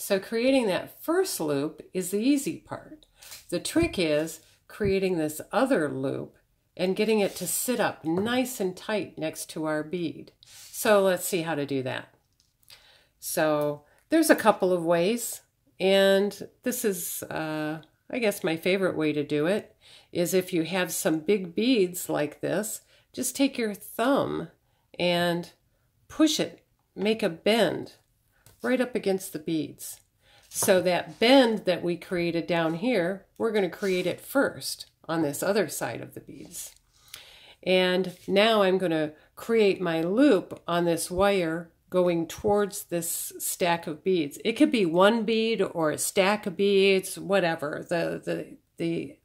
so creating that first loop is the easy part. The trick is creating this other loop and getting it to sit up nice and tight next to our bead. So let's see how to do that. So there's a couple of ways, and this is I guess my favorite way to do it is if you have some big beads like this, just take your thumb and push it, make a bend right up against the beads. So that bend that we created down here, we're going to create it first on this other side of the beads. And now I'm going to create my loop on this wire going towards this stack of beads. It could be one bead or a stack of beads, whatever. The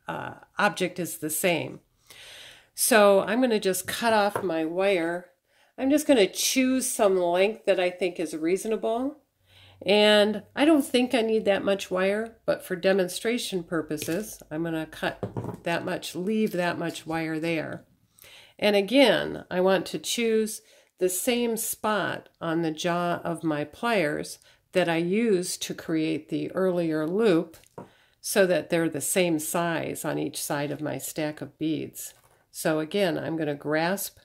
object is the same. So I'm going to just cut off my wire. I'm just going to choose some length that I think is reasonable. And I don't think I need that much wire, but for demonstration purposes, I'm going to cut that much, leave that much wire there. And again, I want to choose the same spot on the jaw of my pliers that I used to create the earlier loop so that they're the same size on each side of my stack of beads. So again, I'm going to grasp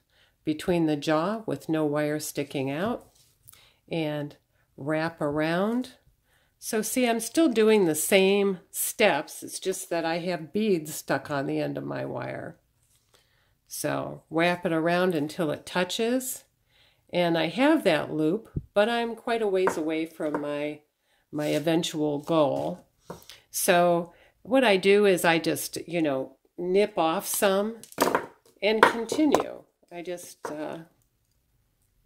between the jaw with no wire sticking out and wrap around. So see, I'm still doing the same steps. It's just that I have beads stuck on the end of my wire. So wrap it around until it touches. And I have that loop, but I'm quite a ways away from my eventual goal. So what I do is I just, nip off some and continue. I just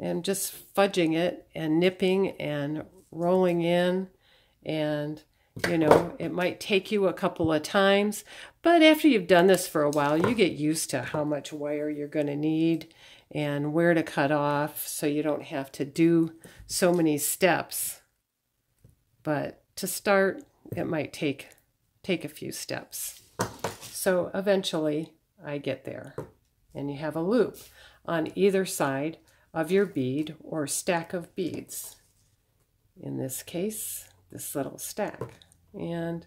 am just fudging it and nipping and rolling in, and it might take you a couple of times, but after you've done this for a while, you get used to how much wire you're going to need and where to cut off, so you don't have to do so many steps. But to start, it might take a few steps. So eventually I get there, and you have a loop on either side of your bead or stack of beads. In this case, this little stack. And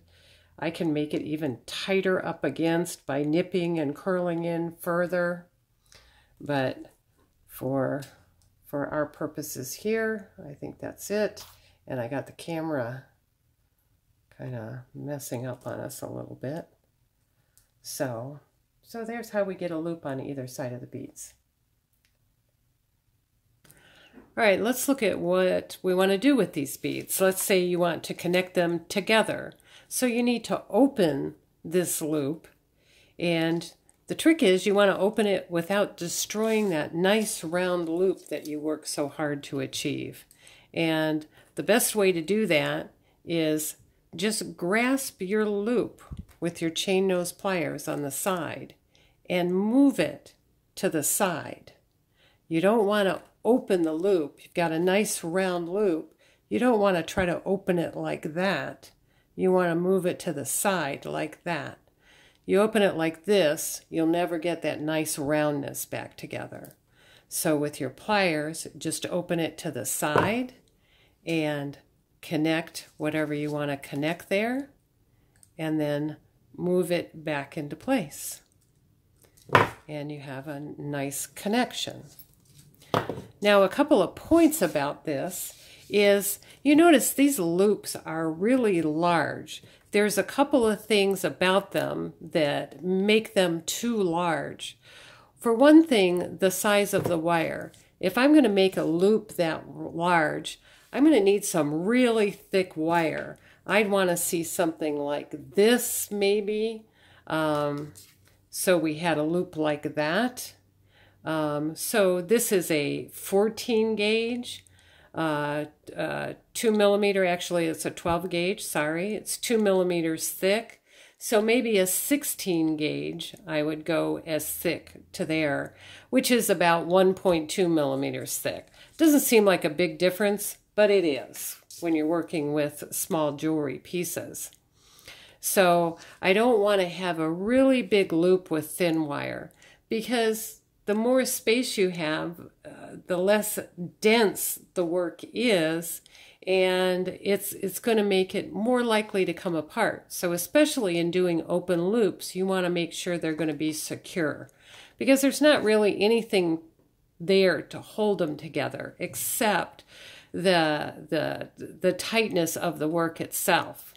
I can make it even tighter up against by nipping and curling in further. But for our purposes here, I think that's it. And I got the camera kind of messing up on us a little bit. So there's how we get a loop on either side of the beads. All right, let's look at what we want to do with these beads. Let's say you want to connect them together. So you need to open this loop, and the trick is you want to open it without destroying that nice round loop that you work so hard to achieve. And the best way to do that is just grasp your loop with your chain nose pliers on the side and move it to the side. You don't want to open the loop. You've got a nice round loop. You don't want to try to open it like that. You want to move it to the side like that. You open it like this, you'll never get that nice roundness back together. So with your pliers, just open it to the side and connect whatever you want to connect there, and then move it back into place. And you have a nice connection. Now, a couple of points about this is you notice these loops are really large. There's a couple of things about them that make them too large. For one thing, the size of the wire. If I'm going to make a loop that large, I'm going to need some really thick wire. I'd want to see something like this maybe. So we had a loop like that. So this is a 14 gauge, 2 millimeter, actually it's a 12 gauge, sorry, it's 2 millimeters thick. So maybe a 16 gauge, I would go as thick to there, which is about 1.2 millimeters thick. Doesn't seem like a big difference, but it is when you're working with small jewelry pieces. So I don't want to have a really big loop with thin wire, because the more space you have, the less dense the work is, and it's going to make it more likely to come apart. So especially in doing open loops, you want to make sure they're going to be secure, because there's not really anything there to hold them together except the tightness of the work itself.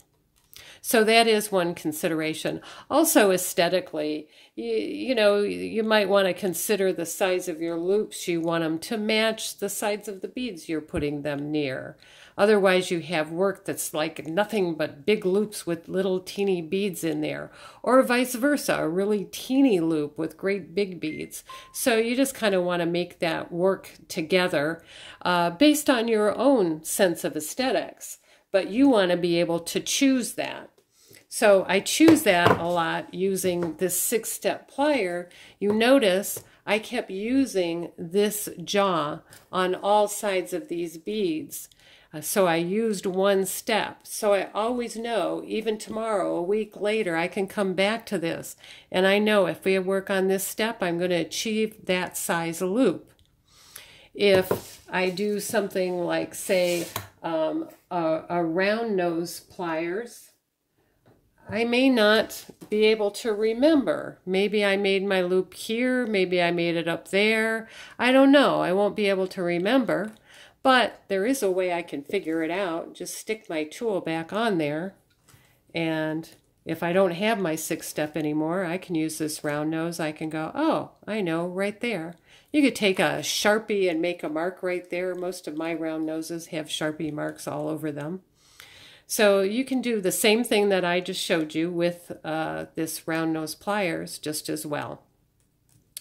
So that is one consideration. Also, aesthetically, you might want to consider the size of your loops. You want them to match the sides of the beads you're putting them near. Otherwise, you have work that's like nothing but big loops with little teeny beads in there, or vice versa, a really teeny loop with great big beads. So you just kind of want to make that work together based on your own sense of aesthetics. But you want to be able to choose that. So I choose that a lot using this 6-step plier. You notice I kept using this jaw on all sides of these beads. So I used one step. So I always know, even tomorrow, a week later, I can come back to this. And I know if we work on this step, I'm going to achieve that size loop. If I do something like, say, a round nose pliers, I may not be able to remember. Maybe I made my loop here, maybe I made it up there. I don't know. I won't be able to remember, but there is a way I can figure it out. Just stick my tool back on there, and if I don't have my 6-step anymore, I can use this round nose. I can go, oh, I know, right there. You could take a Sharpie and make a mark right there. Most of my round noses have Sharpie marks all over them. So you can do the same thing that I just showed you with this round nose pliers just as well.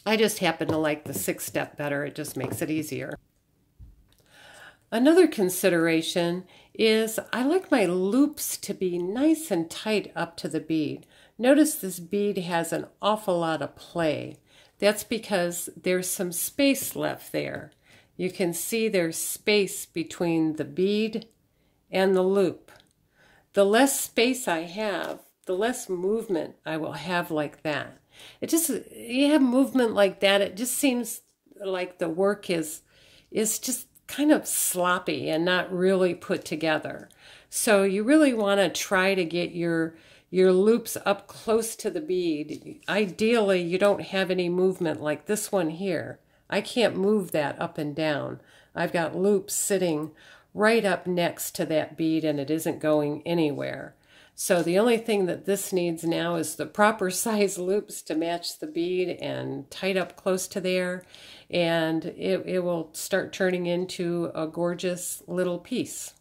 I just happen to like the 6-step better. It just makes it easier. Another consideration is I like my loops to be nice and tight up to the bead. Notice this bead has an awful lot of play. That's because there's some space left there. You can see there's space between the bead and the loop. The less space I have, the less movement I will have like that. You have movement like that, it just seems like the work is just kind of sloppy and not really put together. So you really want to try to get your loops up close to the bead. Ideally, you don't have any movement like this one here. I can't move that up and down. I've got loops sitting right up next to that bead and it isn't going anywhere. So the only thing that this needs now is the proper size loops to match the bead and tight up close to there, and it will start turning into a gorgeous little piece.